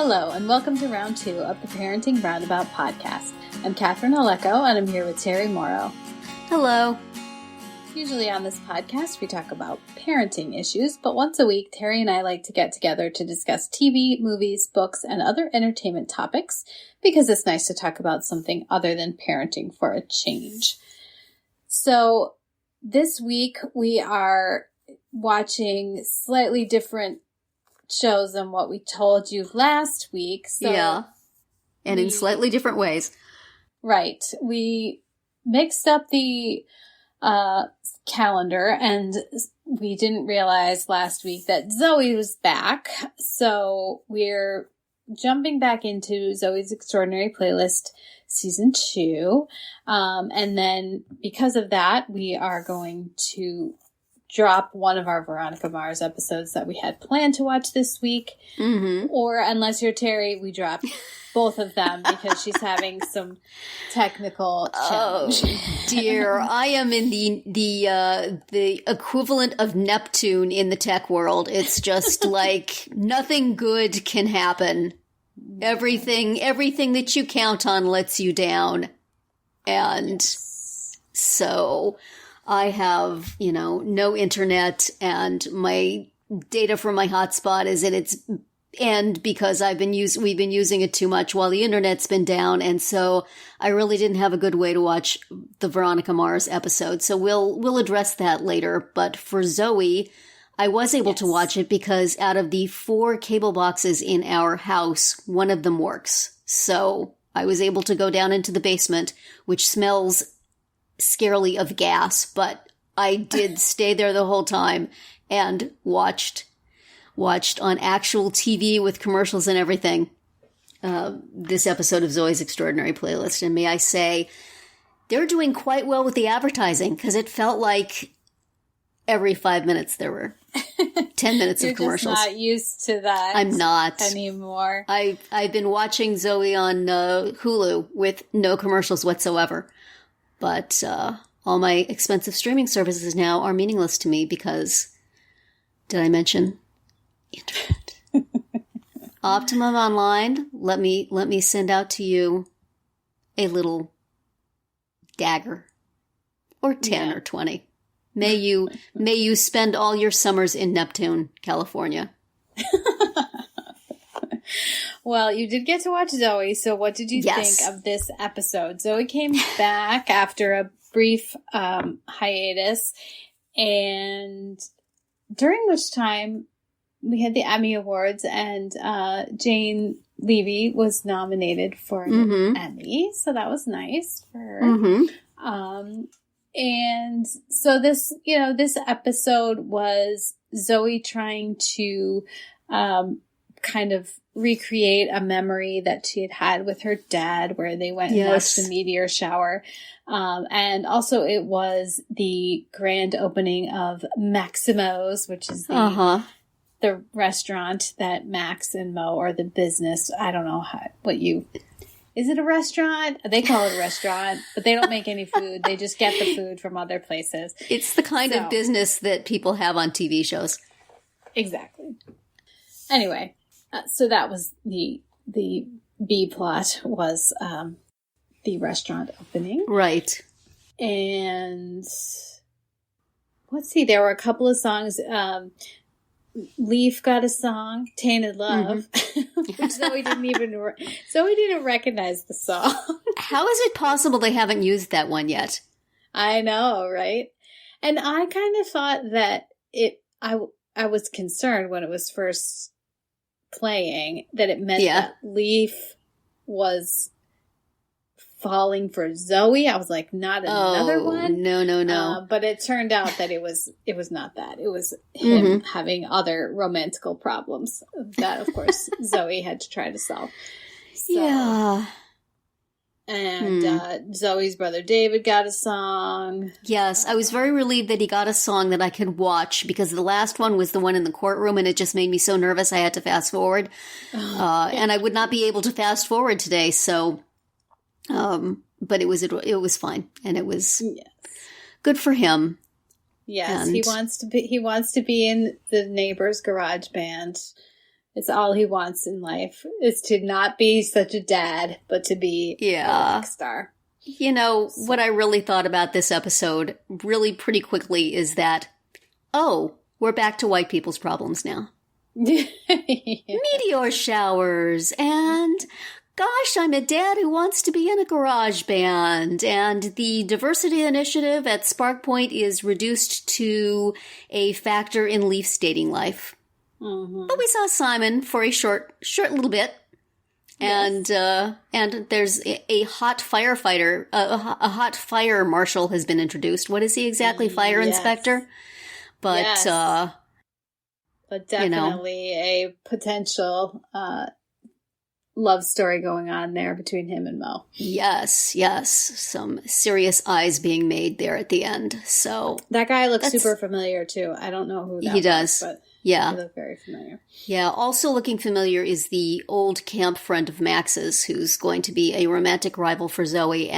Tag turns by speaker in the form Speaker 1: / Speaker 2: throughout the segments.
Speaker 1: Hello, and welcome to round 2 of the Parenting Roundabout podcast. I'm Catherine Aleko, and I'm here with Terry Morrow.
Speaker 2: Hello.
Speaker 1: Usually on this podcast, we talk about parenting issues, but once a week, Terry and I like to get together to discuss TV, movies, books, and other entertainment topics, because it's nice to talk about something other than parenting for a change. So this week, we are watching slightly different shows than what we told you last week. So
Speaker 2: yeah, and in slightly different ways.
Speaker 1: Right. We mixed up the calendar, and we didn't realize last week that Zoey was back. So we're jumping back into Zoey's Extraordinary Playlist Season 2. And then because of that, we are going to drop one of our Veronica Mars episodes that we had planned to watch this week.
Speaker 2: Mm-hmm.
Speaker 1: Or unless you're Terry, we drop both of them because she's having some technical challenge.
Speaker 2: Oh dear, I am in the equivalent of Neptune in the tech world. It's just like nothing good can happen. Everything that you count on lets you down. And so I have, no internet, and my data from my hotspot is at its end because we've been using it too much while the internet's been down, and so I really didn't have a good way to watch the Veronica Mars episode. So we'll address that later. But for Zoey, I was able to watch it because out of the 4 cable boxes in our house, one of them works. So I was able to go down into the basement, which smells scarily of gas, but I did stay there the whole time and watched on actual TV with commercials and everything this episode of Zoey's Extraordinary Playlist. And may I say, they're doing quite well with the advertising, because it felt like every 5 minutes there were 10 minutes of commercials.
Speaker 1: You're just not used to that.
Speaker 2: I'm not
Speaker 1: anymore.
Speaker 2: I've been watching Zoey on Hulu with no commercials whatsoever. But all my expensive streaming services now are meaningless to me because, did I mention internet? Optimum Online, let me send out to you a little dagger, or 10 or 20. May you spend all your summers in Neptune, California.
Speaker 1: Well, you did get to watch Zoey, so what did you think of this episode? Zoey came back after a brief hiatus, and during which time we had the Emmy Awards, and Jane Levy was nominated for an Emmy, so that was nice for her. Mm-hmm. And so this episode was Zoey trying to kind of recreate a memory that she had with her dad where they went and watched the meteor shower. And also it was the grand opening of Maximo's, which is the restaurant that Max and Mo, or the business, I don't know is it a restaurant? They call it a restaurant, but they don't make any food. They just get the food from other places.
Speaker 2: It's the kind of business that people have on TV shows.
Speaker 1: Exactly. Anyway. So that was the B plot was the restaurant opening.
Speaker 2: Right.
Speaker 1: And let's see, there were a couple of songs. Leaf got a song, Tainted Love, which Zoey didn't recognize the song.
Speaker 2: How is it possible they haven't used that one yet?
Speaker 1: I know, right? And I kind of thought that I was concerned when it was first playing that it meant that Leaf was falling for Zoey. I was like, not another one.
Speaker 2: No.
Speaker 1: But it turned out that it was not that. It was him having other romantical problems that, of course, Zoey had to try to solve. So,
Speaker 2: yeah.
Speaker 1: And Zoey's brother David got a song.
Speaker 2: Yes, I was very relieved that he got a song that I could watch, because the last one was the one in the courtroom, and it just made me so nervous I had to fast forward. And I would not be able to fast forward today, so... but it was fine, and it was good for him.
Speaker 1: Yes, and he wants to be in the neighbor's garage band. It's all he wants in life is to not be such a dad, but to be a rock star.
Speaker 2: You know, what I really thought about this episode really pretty quickly is that, we're back to white people's problems now. Yeah. Meteor showers and... Gosh, I'm a dad who wants to be in a garage band, and the diversity initiative at Spark Point is reduced to a factor in Leaf's dating life. Mm-hmm. But we saw Simon for a short little bit, and there's a hot firefighter, a hot fire marshal has been introduced. What is he exactly? Fire inspector? But,
Speaker 1: but definitely a potential, love story going on there between him and Mo.
Speaker 2: Yes. Some serious eyes being made there at the end. So
Speaker 1: that guy looks super familiar too. I don't know who that
Speaker 2: he does.
Speaker 1: But
Speaker 2: yeah.
Speaker 1: He looked very familiar.
Speaker 2: Yeah. Also looking familiar is the old camp friend of Max's, who's going to be a romantic rival for Zoey.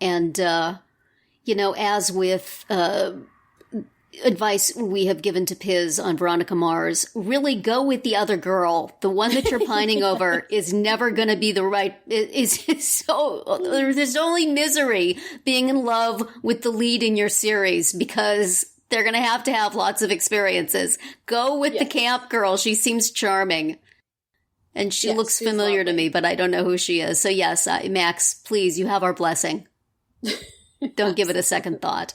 Speaker 2: And as with advice we have given to Piz on Veronica Mars, really go with the other girl. The one that you're pining over is never going to be the right, so there's only misery being in love with the lead in your series because they're going to have lots of experiences. Go with the camp girl. She seems charming. And she looks familiar to me, but I don't know who she is. So yes, Max, please, you have our blessing. Don't give it a second thought.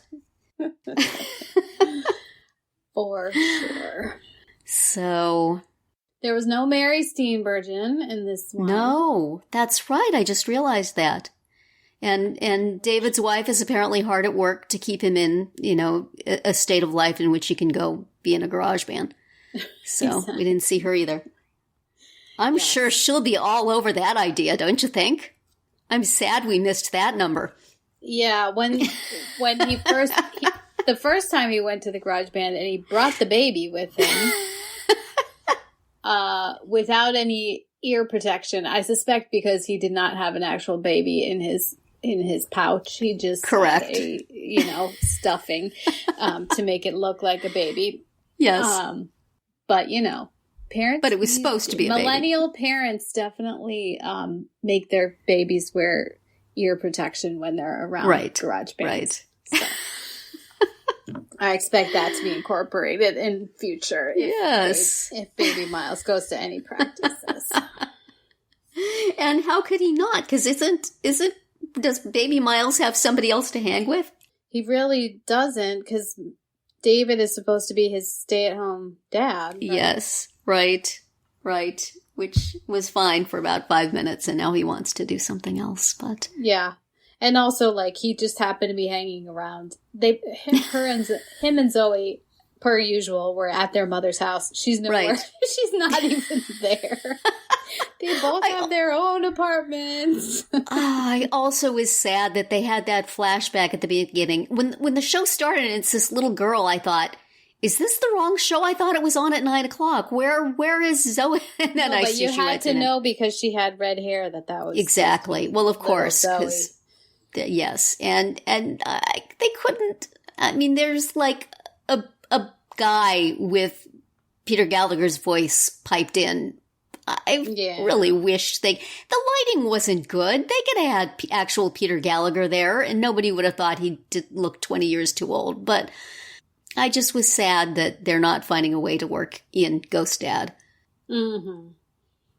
Speaker 1: For sure.
Speaker 2: So
Speaker 1: there was no Mary Steenburgen in this one.
Speaker 2: No, that's right. I just realized that. And David's wife is apparently hard at work to keep him in, a state of life in which he can go be in a garage band. So exactly. We didn't see her either. I'm sure she'll be all over that idea, don't you think? I'm sad we missed that number.
Speaker 1: Yeah, when he first... the first time he went to the garage band and he brought the baby with him without any ear protection. I suspect because he did not have an actual baby in his pouch. He just
Speaker 2: correct
Speaker 1: had stuffing to make it look like a baby.
Speaker 2: Yes.
Speaker 1: But parents.
Speaker 2: But it was supposed to be a baby.
Speaker 1: Millennial parents definitely make their babies wear ear protection when they're around garage bands.
Speaker 2: Right.
Speaker 1: So. I expect that to be incorporated in future. If Baby Miles goes to any practices.
Speaker 2: And how could he not? Because does Baby Miles have somebody else to hang with?
Speaker 1: He really doesn't, because David is supposed to be his stay-at-home dad. Right?
Speaker 2: Yes, right. Which was fine for about 5 minutes, and now he wants to do something else. But
Speaker 1: yeah. And also, he just happened to be hanging around. Him and Zoey, per usual, were at their mother's house. She's nowhere. Right. She's not even there. They both have their own apartments.
Speaker 2: I also was sad that they had that flashback at the beginning. When the show started and it's this little girl, I thought, is this the wrong show? I thought it was on at 9:00. Where is Zoey? And then
Speaker 1: but you had to know because she had red hair that was...
Speaker 2: Exactly. Well, of course, because... Yes, and they couldn't. I mean, there's a guy with Peter Gallagher's voice piped in. I really wish the lighting wasn't good. They could have had actual Peter Gallagher there, and nobody would have thought he looked 20 years too old. But I just was sad that they're not finding a way to work in Ghost Dad in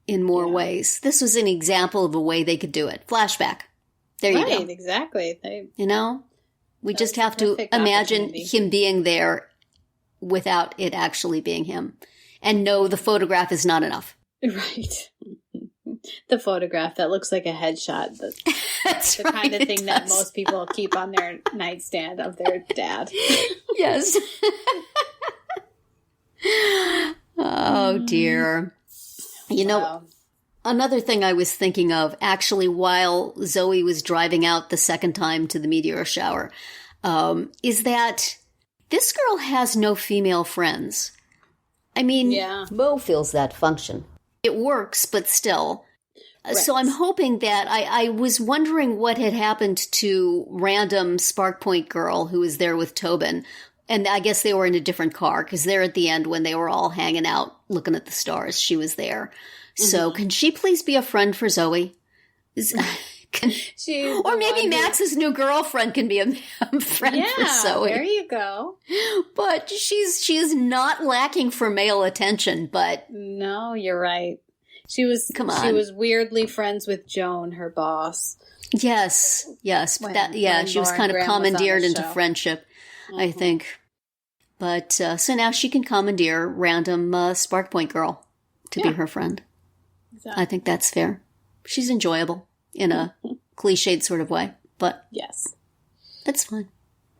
Speaker 2: more ways. This was an example of a way they could do it. Flashback. There you go.
Speaker 1: Right, exactly.
Speaker 2: We just have to imagine him being there without it actually being him. And no, the photograph is not enough.
Speaker 1: Right. The photograph that looks like a headshot.
Speaker 2: That's
Speaker 1: the kind of thing that most people keep on their nightstand of their dad.
Speaker 2: Yes. Oh, dear. Another thing I was thinking of, actually, while Zoey was driving out the second time to the meteor shower, is that this girl has no female friends. I mean,
Speaker 3: Mo feels that function.
Speaker 2: It works, but still.
Speaker 1: Right.
Speaker 2: So I'm hoping that I was wondering what had happened to random Spark Point girl who was there with Tobin. And I guess they were in a different car because they're at the end when they were all hanging out looking at the stars. She was there. So can she please be a friend for Zoey? Or maybe Max's new girlfriend can be a friend for Zoey.
Speaker 1: There you go.
Speaker 2: But she is not lacking for male attention, but...
Speaker 1: No, you're right. She was weirdly friends with Joan, her boss.
Speaker 2: Yes. But she was kind of commandeered into friendship, I think. But so now she can commandeer random Sparkpoint girl to be her friend. Exactly. I think that's fair. She's enjoyable in a cliched sort of way, but
Speaker 1: yes,
Speaker 2: that's fine.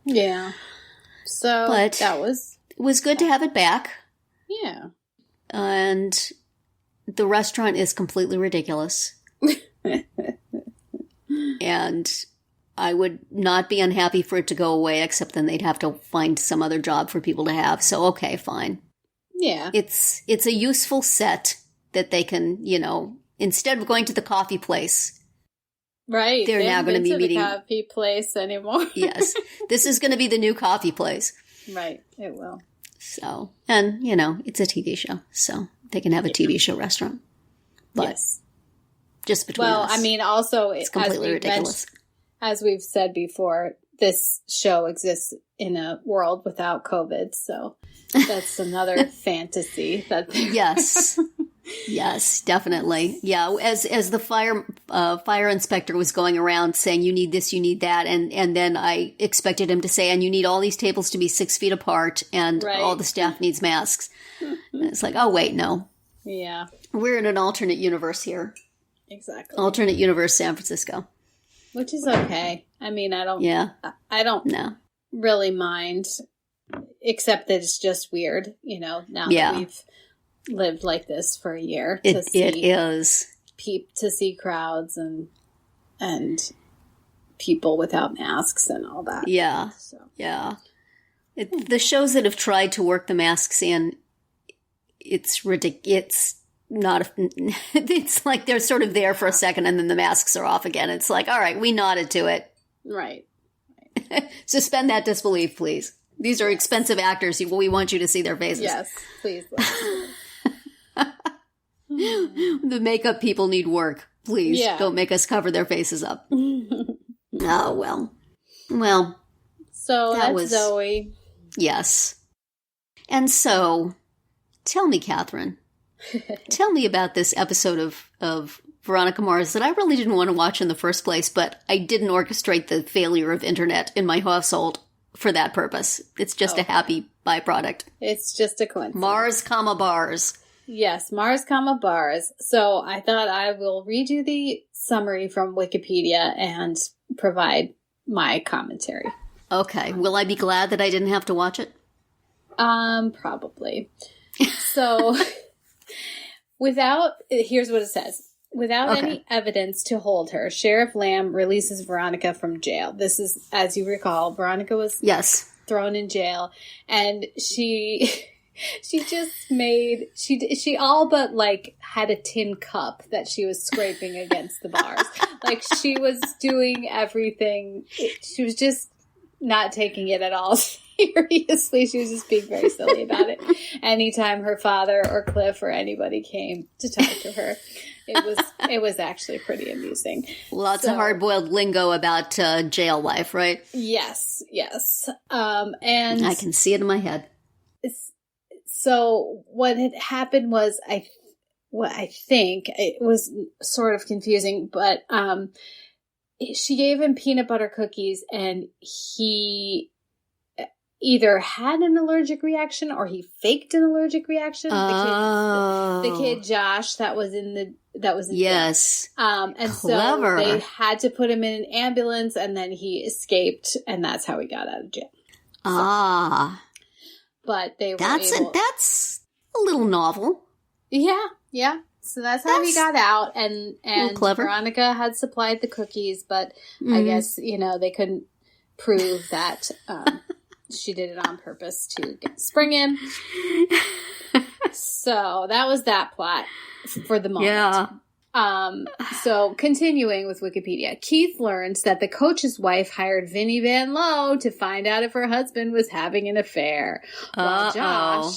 Speaker 1: Yeah. So it
Speaker 2: was good to have it back.
Speaker 1: Yeah.
Speaker 2: And the restaurant is completely ridiculous. And I would not be unhappy for it to go away, except then they'd have to find some other job for people to have. So, okay, fine.
Speaker 1: Yeah.
Speaker 2: It's a useful set that they can, instead of going to the coffee place.
Speaker 1: Right.
Speaker 2: They're now going to be meeting.
Speaker 1: The coffee place anymore.
Speaker 2: Yes. This is going to be the new coffee place.
Speaker 1: Right. It will.
Speaker 2: So, and, it's a TV show. So they can have a TV show restaurant. But
Speaker 1: yes.
Speaker 2: Just between us.
Speaker 1: Well, I mean, also,
Speaker 2: it's completely ridiculous.
Speaker 1: As we've said before, this show exists in a world without COVID, so that's another fantasy that
Speaker 2: Yes, definitely. Yeah, as the fire inspector was going around saying, you need this, you need that, and then I expected him to say, and you need all these tables to be 6 feet apart, and all the staff needs masks. And it's like, oh, wait, no.
Speaker 1: Yeah.
Speaker 2: We're in an alternate universe here.
Speaker 1: Exactly.
Speaker 2: Alternate universe San Francisco.
Speaker 1: Which is okay. I mean, I don't really mind, except that it's just weird, now that we've lived like this for a year.
Speaker 2: It is.
Speaker 1: To see crowds and people without masks and all that.
Speaker 2: Yeah.
Speaker 1: So.
Speaker 2: Yeah. The shows that have tried to work the masks in, it's ridiculous. It's not it's like they're sort of there for a second and then the masks are off again. It's like, all right, we nodded to it.
Speaker 1: Right.
Speaker 2: Suspend that disbelief, please. These are expensive actors. We want you to see their faces.
Speaker 1: Yes, please.
Speaker 2: The makeup people need work. Please don't make us cover their faces up. Oh, well. Well.
Speaker 1: So that's Zoey.
Speaker 2: Yes. And so, tell me, Catherine. Tell me about this episode of Veronica Mars that I really didn't want to watch in the first place, but I didn't orchestrate the failure of internet in my household for that purpose. It's just a happy byproduct.
Speaker 1: It's just a coincidence.
Speaker 2: Mars, bars.
Speaker 1: Yes, Mars, bars. So I thought I will read you the summary from Wikipedia and provide my commentary.
Speaker 2: Okay. Will I be glad that I didn't have to watch it?
Speaker 1: Probably. So... here's what it says. Without any evidence to hold her, Sheriff Lamb releases Veronica from jail. This is, as you recall, Veronica was thrown in jail, and she just made, she all but had a tin cup that she was scraping against the bars. She was doing everything. She was just not taking it at all seriously. She was just being very silly about it. Anytime her father or Cliff or anybody came to talk to her, it was actually pretty amusing.
Speaker 2: Lots of hard-boiled lingo about jail life, right?
Speaker 1: Yes. And
Speaker 2: I can see it in my head.
Speaker 1: So what had happened was, I think it was sort of confusing, but she gave him peanut butter cookies, and he either had an allergic reaction or he faked an allergic reaction. The kid Josh that was in
Speaker 2: yes.
Speaker 1: And
Speaker 2: Clever.
Speaker 1: So they had to put him in an ambulance, and then he escaped, and that's how he got out of jail. But they were
Speaker 2: that's a little novel.
Speaker 1: Yeah. So that's how he got out, and Veronica had supplied the cookies, but I guess, they couldn't prove that she did it on purpose to get Spring in. So that was that plot for the moment. So continuing with Wikipedia, Keith learns that the coach's wife hired Vinnie Van Lowe to find out if her husband was having an affair. While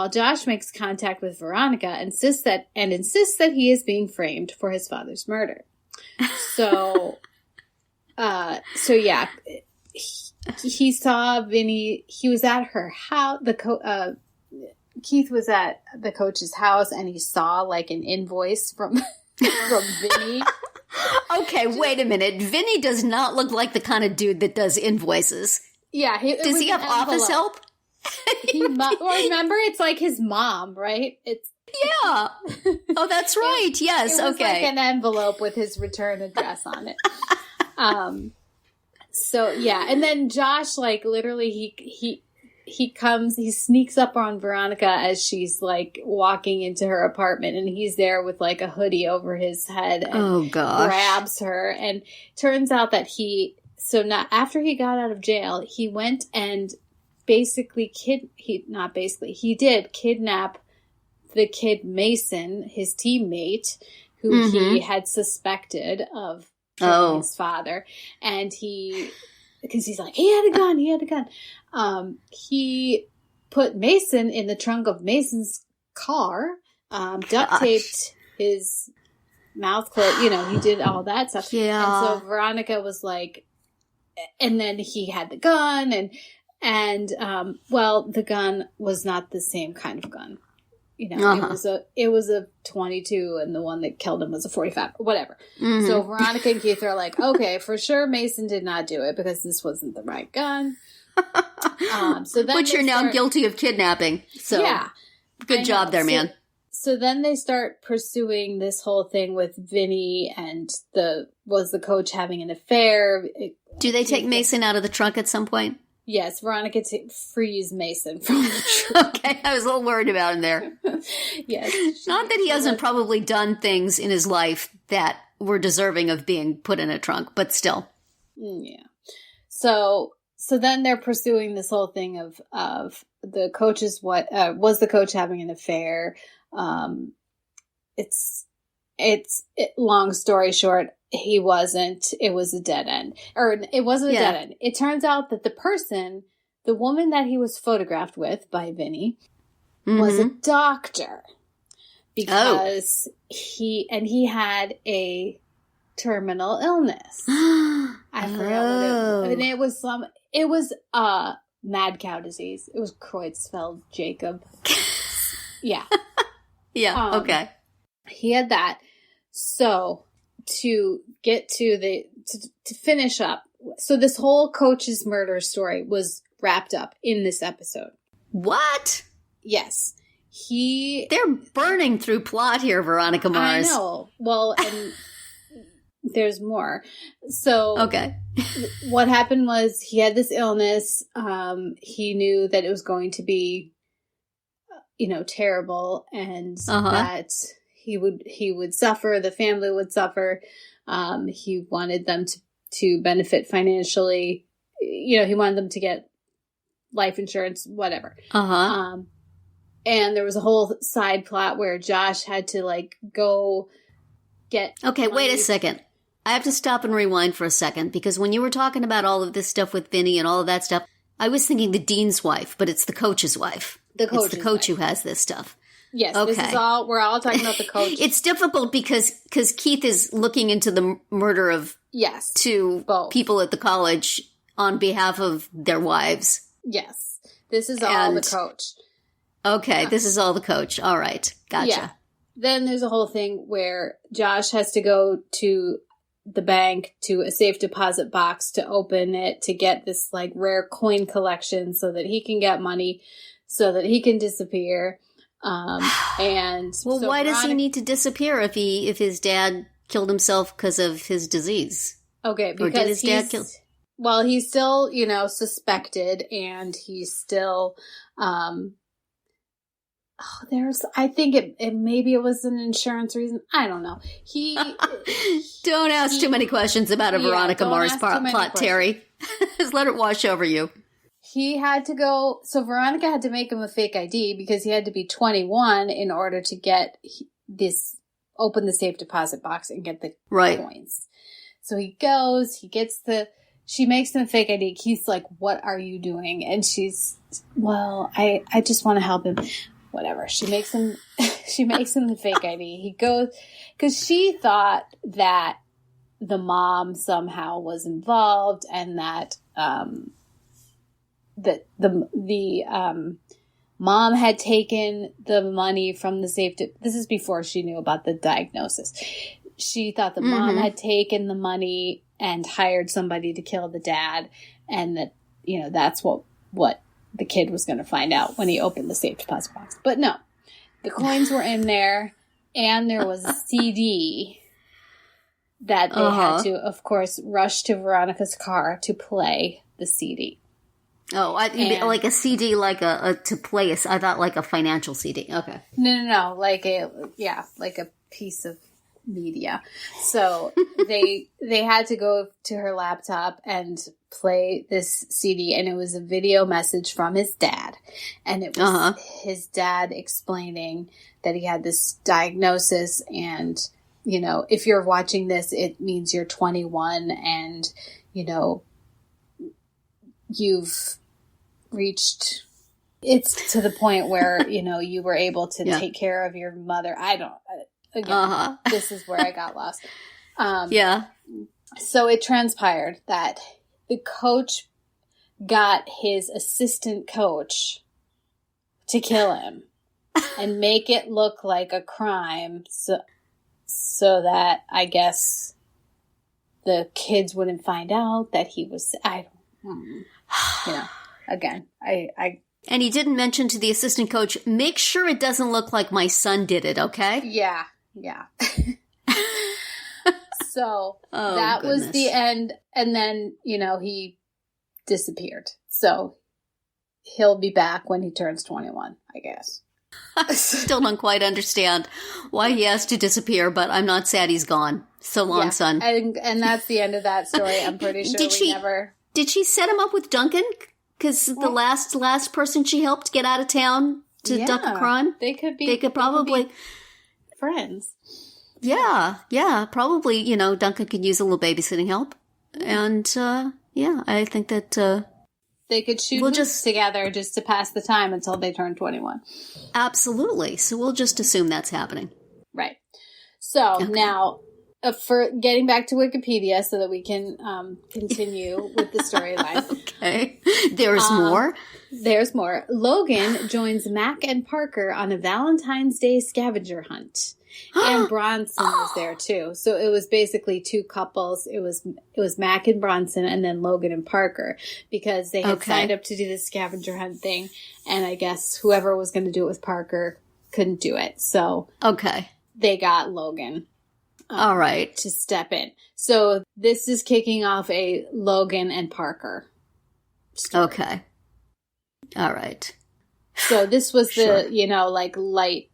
Speaker 1: Josh makes contact with Veronica and insists that he is being framed for his father's murder. So yeah, he saw Vinnie. He was at her house. Keith was at the coach's house, and he saw like an invoice from Vinnie.
Speaker 2: Okay, wait a minute. Vinnie does not look like the kind of dude that does invoices.
Speaker 1: Yeah,
Speaker 2: does he have office help?
Speaker 1: Remember, it's like his mom, right?
Speaker 2: Yeah. Oh, that's right. Yes.
Speaker 1: It was
Speaker 2: okay.
Speaker 1: like an envelope with his return address on it. So yeah, and then Josh, like literally, he sneaks up on Veronica as she's like walking into her apartment, and he's there with like a hoodie over his head and grabs her. And turns out that after he got out of jail, he went and basically he did kidnap the kid Mason, his teammate, who he had suspected of killing his father. And because he's like, he had a gun. He put Mason in the trunk of Mason's car, duct taped his mouth closed, he did all that stuff.
Speaker 2: Yeah.
Speaker 1: And so Veronica was like, and then he had the gun and the gun was not the same kind of gun. It was a 22, and the one that killed him was a 45, or whatever. Mm-hmm. So Veronica and Keith are like, okay, for sure Mason did not do it because this wasn't the right gun.
Speaker 2: But you're now guilty of kidnapping. So yeah, good job there, man.
Speaker 1: So then they start pursuing this whole thing with Vinnie and was the coach having an affair?
Speaker 2: Do they take Mason out of the trunk at some point?
Speaker 1: Yes, Veronica frees Mason from the trunk.
Speaker 2: Okay, I was a little worried about him there.
Speaker 1: Yes.
Speaker 2: Not that he hasn't probably done things in his life that were deserving of being put in a trunk, but still.
Speaker 1: Yeah. So then they're pursuing this whole thing of the coach's was the coach having an affair? It's long story short, he wasn't. It was a dead end. Or it wasn't a dead end. It turns out that the woman that he was photographed with by Vinnie was a doctor. Because he had a terminal illness. I forgot what it was. And it was mad cow disease. It was Creutzfeldt-Jakob. Yeah.
Speaker 2: Yeah, okay.
Speaker 1: He had that. So to get to to finish up, so this whole coach's murder story was wrapped up in this episode.
Speaker 2: What?
Speaker 1: Yes.
Speaker 2: They're burning through plot here, Veronica Mars.
Speaker 1: I know. Well, and there's more. So
Speaker 2: okay.
Speaker 1: What happened was he had this illness. He knew that it was going to be, terrible, and that he would suffer. The family would suffer. He wanted them to benefit financially. He wanted them to get life insurance, whatever. And there was a whole side plot where Josh had to go get.
Speaker 2: Okay, wait a second. I have to stop and rewind for a second, because when you were talking about all of this stuff with Vinnie and all of that stuff, I was thinking the dean's wife, but it's the coach's wife. It's the coach who has this stuff.
Speaker 1: Yes,
Speaker 2: okay.
Speaker 1: This is all. We're all talking about the coach.
Speaker 2: It's difficult because Keith is looking into the murder of
Speaker 1: both
Speaker 2: people at the college on behalf of their wives.
Speaker 1: Yes, this is all the coach.
Speaker 2: Okay, this is all the coach. All right, gotcha.
Speaker 1: Yeah. Then there's a whole thing where Josh has to go to the bank to a safe deposit box to open it to get this rare coin collection so that he can get money, so that he can disappear.
Speaker 2: Why does he need to disappear if his dad killed himself because of his disease?
Speaker 1: Okay, because
Speaker 2: did his dad kill?
Speaker 1: Well, he's still suspected, and he's still I think maybe it was an insurance reason. I don't know.
Speaker 2: Don't ask too many questions about a Veronica Mars plot, Terry. Just let it wash over you.
Speaker 1: He had to go, so Veronica had to make him a fake ID because he had to be 21 in order to get this open the safe deposit box and get the
Speaker 2: Right.
Speaker 1: coins. So he goes, she makes him a fake ID. He's like, what are you doing? And she's, well, I just want to help him. Whatever. She makes him the fake ID. He goes, because she thought that the mom somehow was involved and that the mom had taken the money from the safe. This is before she knew about the diagnosis. She thought the mom had taken the money and hired somebody to kill the dad, and that, that's what the kid was going to find out when he opened the safe deposit box. But no, the coins were in there, and there was a CD that they had to, of course, rush to Veronica's car to play the CD.
Speaker 2: Oh, like a CD, like to play I thought like a financial CD. Okay.
Speaker 1: No, like a piece of media. So they had to go to her laptop and play this CD, and it was a video message from his dad, and it was his dad explaining that he had this diagnosis, and if you're watching this, it means you're 21, and you've reached, it's to the point where you were able to take care of your mother. This is where I got lost. So it transpired that the coach got his assistant coach to kill him and make it look like a crime, so that I guess the kids wouldn't find out that he was. Again,
Speaker 2: And he didn't mention to the assistant coach, make sure it doesn't look like my son did it, okay?
Speaker 1: Yeah. So that was the end. And then, he disappeared. So he'll be back when he turns 21, I guess.
Speaker 2: I still don't quite understand why he has to disappear, but I'm not sad he's gone. So long, son.
Speaker 1: And that's the end of that story. I'm pretty sure
Speaker 2: Did she set him up with Duncan? Because the last person she helped get out of town to duck a crime?
Speaker 1: They could
Speaker 2: probably
Speaker 1: be friends.
Speaker 2: Yeah, probably, Duncan could use a little babysitting help. And, I think that...
Speaker 1: they could shoot together just to pass the time until they turn 21.
Speaker 2: Absolutely. So we'll just assume that's happening.
Speaker 1: Right. So now, for getting back to Wikipedia so that we can continue with the storyline.
Speaker 2: Okay. There's more?
Speaker 1: There's more. Logan joins Mac and Parker on a Valentine's Day scavenger hunt. And Bronson was there too. So it was basically two couples. It was Mac and Bronson, and then Logan and Parker, because they had signed up to do this scavenger hunt thing, and I guess whoever was going to do it with Parker couldn't do it. So they got Logan.
Speaker 2: All right.
Speaker 1: To step in. So this is kicking off a Logan and Parker story.
Speaker 2: Okay. All right.
Speaker 1: So this was the, light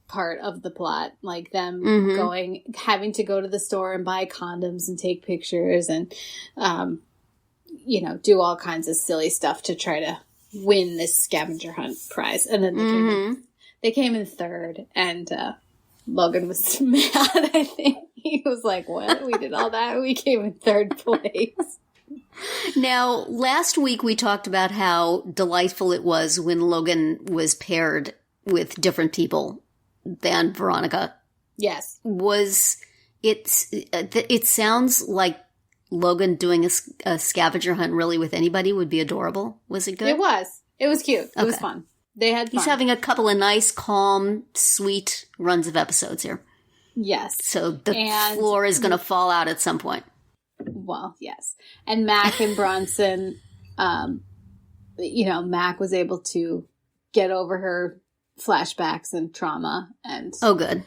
Speaker 1: part of the plot, like them having to go to the store and buy condoms and take pictures and, do all kinds of silly stuff to try to win this scavenger hunt prize. And then they came in third, and Logan was mad, I think. He was like, what? We did all that? We came in third place.
Speaker 2: Now, last week we talked about how delightful it was when Logan was paired with different people than Veronica.
Speaker 1: Yes.
Speaker 2: It sounds like Logan doing a scavenger hunt really with anybody would be adorable. Was it good?
Speaker 1: It was. It was cute. It was fun. They had fun.
Speaker 2: He's having a couple of nice, calm, sweet runs of episodes here.
Speaker 1: Yes.
Speaker 2: So the floor is going to fall out at some point.
Speaker 1: Well, yes. And Mac and Bronson, Mac was able to get over her flashbacks and trauma, and
Speaker 2: good.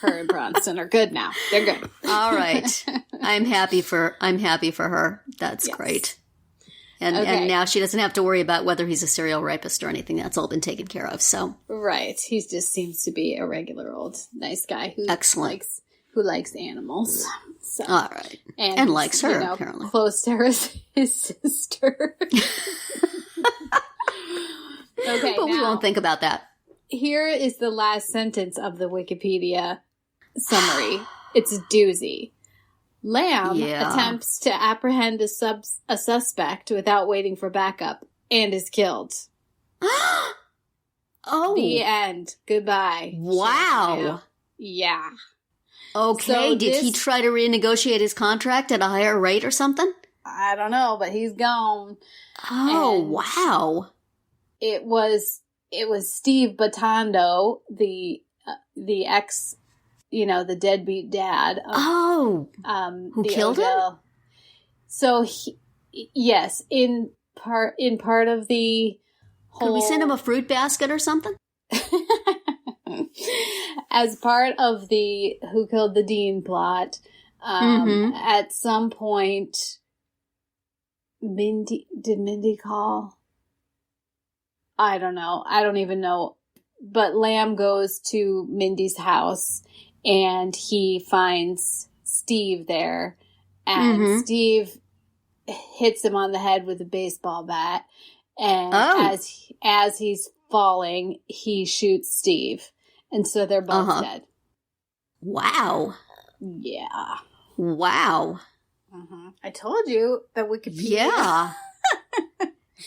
Speaker 1: Her and Bronson are good now. They're good.
Speaker 2: All right. I'm happy for her. That's great. And now she doesn't have to worry about whether he's a serial rapist or anything. That's all been taken care of. So
Speaker 1: right. He just seems to be a regular old nice guy who likes animals. So.
Speaker 2: All right. And likes her, apparently.
Speaker 1: Close to her as his sister. Okay,
Speaker 2: but we won't think about that.
Speaker 1: Here is the last sentence of the Wikipedia summary. It's a doozy. Lamb attempts to apprehend a suspect without waiting for backup and is killed.
Speaker 2: Oh.
Speaker 1: The end. Goodbye.
Speaker 2: Wow.
Speaker 1: Yeah.
Speaker 2: Okay,
Speaker 1: So
Speaker 2: did he try to renegotiate his contract at a higher rate or something?
Speaker 1: I don't know, but he's gone.
Speaker 2: Oh,
Speaker 1: And
Speaker 2: wow.
Speaker 1: It was Steve Batondo, the ex, the deadbeat dad.
Speaker 2: Who killed him?
Speaker 1: So yes, in part of the whole.
Speaker 2: Could we send him a fruit basket or something?
Speaker 1: As part of the Who Killed the Dean plot, at some point, did Mindy call? I don't know. I don't even know. But Lamb goes to Mindy's house and he finds Steve there. And Steve hits him on the head with a baseball bat. And as he's falling, he shoots Steve. And so they're both dead.
Speaker 2: Wow.
Speaker 1: Yeah.
Speaker 2: Wow.
Speaker 1: I told you that Wikipedia.
Speaker 2: Yeah.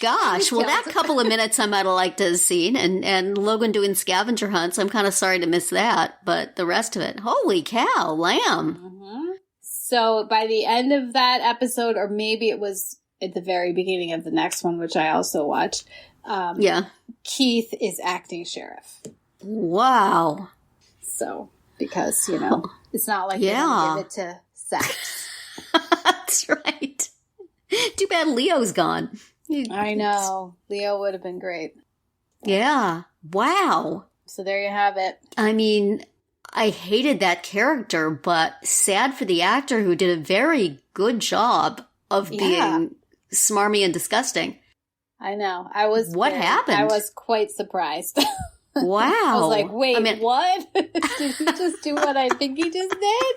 Speaker 2: Gosh, well, that couple of minutes I might have liked to have seen, and Logan doing scavenger hunts, I'm kind of sorry to miss that, but the rest of it, holy cow, Lamb.
Speaker 1: So by the end of that episode, or maybe it was at the very beginning of the next one, which I also watched, Keith is acting sheriff.
Speaker 2: Wow.
Speaker 1: So, because, it's not like they don't give it to sex.
Speaker 2: That's right. Too bad Leo's gone.
Speaker 1: I know. Leo would have been great.
Speaker 2: Yeah. Wow.
Speaker 1: So there you have it.
Speaker 2: I mean, I hated that character, but sad for the actor who did a very good job of being smarmy and disgusting.
Speaker 1: I know.
Speaker 2: What happened?
Speaker 1: I was quite surprised.
Speaker 2: Wow.
Speaker 1: I was like, wait, what? Did he just do what I think he just did?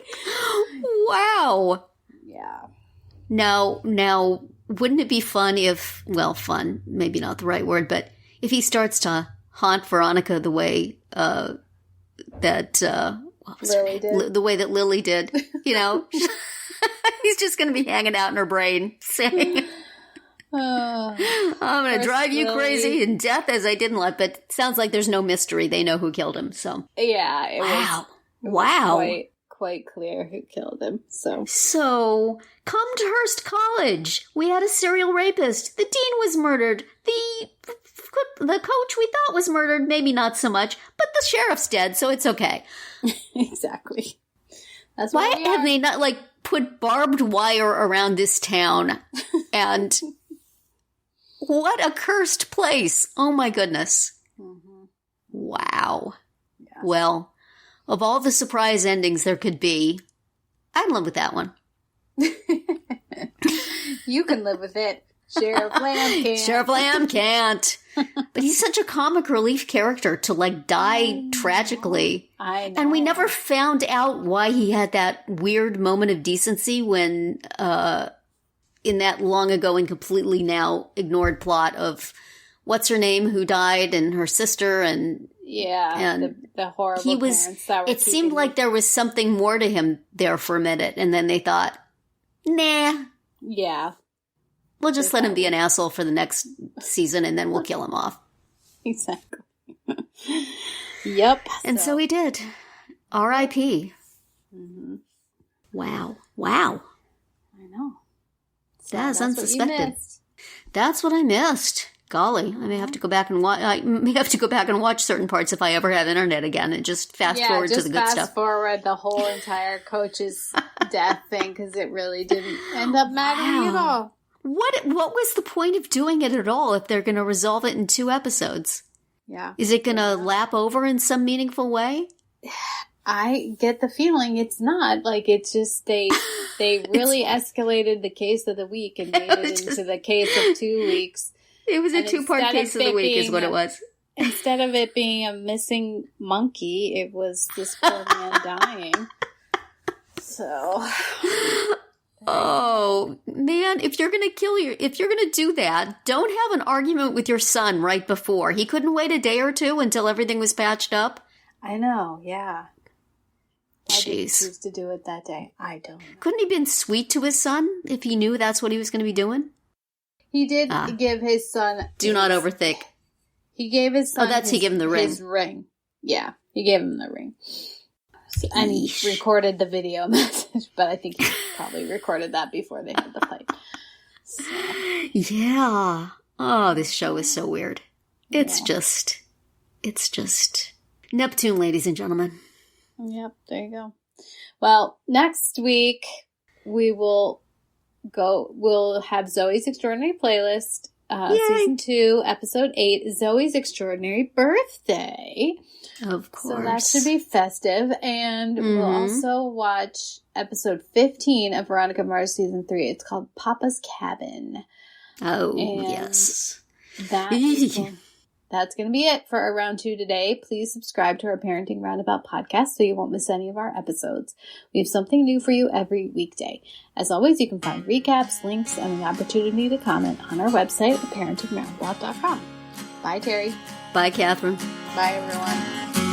Speaker 2: Wow.
Speaker 1: Yeah.
Speaker 2: Now, wouldn't it be fun if, fun, maybe not the right word, but if he starts to haunt Veronica the way the way that Lily did, he's just going to be hanging out in her brain saying, I'm going to drive you crazy in death as I did in life, but it sounds like there's no mystery. They know who killed him, so.
Speaker 1: Yeah, it was quite clear who killed him,
Speaker 2: So, come to Hearst College. We had a serial rapist. The dean was murdered. The coach we thought was murdered, maybe not so much, but the sheriff's dead, so it's okay.
Speaker 1: Exactly. That's
Speaker 2: why have they not, put barbed wire around this town? And what a cursed place. Oh, my goodness. Wow. Yeah. Well, of all the surprise endings there could be, I'd live with that one.
Speaker 1: You can live with it. Sheriff Lamb can't.
Speaker 2: Sheriff Lamb can't. But he's such a comic relief character to, die tragically.
Speaker 1: I know.
Speaker 2: And we never found out why he had that weird moment of decency when, in that long ago and completely now ignored plot of what's her name who died and her sister and
Speaker 1: the horrible parents that were
Speaker 2: it seemed like there was something more to him there for a minute, and then they thought, nah.
Speaker 1: Yeah.
Speaker 2: We'll just let him be an asshole for the next season, and then we'll kill him off.
Speaker 1: Exactly. Yep.
Speaker 2: And so he did. R.I.P. Wow.
Speaker 1: I know. So
Speaker 2: that is unsuspected. That's what I missed. Golly, I may have to go back and watch. I may have to go back and watch certain parts if I ever have internet again, and just fast forward to the good stuff.
Speaker 1: Fast forward the whole entire coach's death thing because it really didn't end up mattering at all.
Speaker 2: What was the point of doing it at all if they're going to resolve it in 2 episodes?
Speaker 1: Yeah,
Speaker 2: is it going to lap over in some meaningful way?
Speaker 1: I get the feeling it's not. It's just they really escalated the case of the week and made it into the case of 2 weeks.
Speaker 2: It was a 2-part case of the week is what it was.
Speaker 1: Instead of it being a missing monkey, it was this poor man dying. So.
Speaker 2: Oh, man, if you're going to do that, don't have an argument with your son right before. He couldn't wait a day or two until everything was patched up.
Speaker 1: I know, yeah. Why did he choose to do it that day? I don't know.
Speaker 2: Couldn't he have been sweet to his son if he knew that's what he was going to be doing?
Speaker 1: He did give his son...
Speaker 2: Do not overthink.
Speaker 1: He gave his son
Speaker 2: he gave him the ring.
Speaker 1: His ring. Yeah, he gave him the ring. And he recorded the video message, but I think he probably recorded that before they had the fight. So.
Speaker 2: Yeah. Oh, this show is so weird. It's just Neptune, ladies and gentlemen.
Speaker 1: Yep, there you go. Well, next week we'll have Zoey's Extraordinary Playlist, Season 2, Episode 8, Zoey's Extraordinary Birthday.
Speaker 2: Of course.
Speaker 1: So that should be festive. And we'll also watch Episode 15 of Veronica Mars Season 3. It's called Papa's Cabin.
Speaker 2: Oh, yes.
Speaker 1: That's going to be it for our Round 2 today. Please subscribe to our Parenting Roundabout podcast so you won't miss any of our episodes. We have something new for you every weekday. As always, you can find recaps, links, and the opportunity to comment on our website at parentingroundabout.com. Bye, Terry.
Speaker 2: Bye, Catherine.
Speaker 1: Bye, everyone.